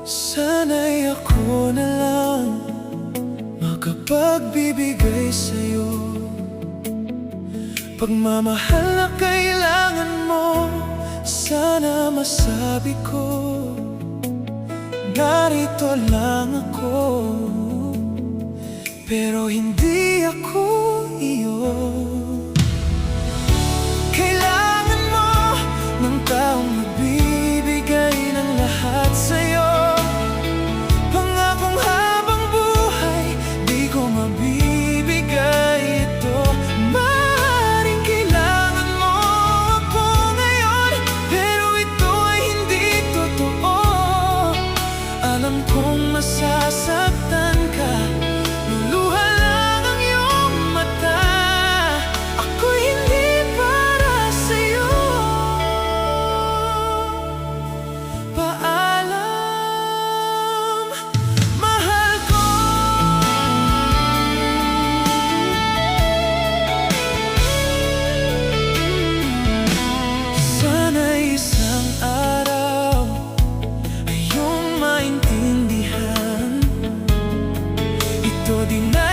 Sana'y ako na lang makapagbibigay sa'yo pagmamahal na kailangan mo. Sana masabi ko, narito lang ako, pero hindi ako iyo. Kailangan mo ng taong magbibigay ng lahat sa'yo. Pangakong habang buhay, di ko mabibigay ito. Maaaring kailangan mo ako ngayon, pero ito ay hindi totoo. Alam kong masasaktan ka, luluha lang ang iyong mata. Ako'y hindi para sa'yo. Paalam, mahal ko. Sana isang araw ay iyong maintindihan, ito din ay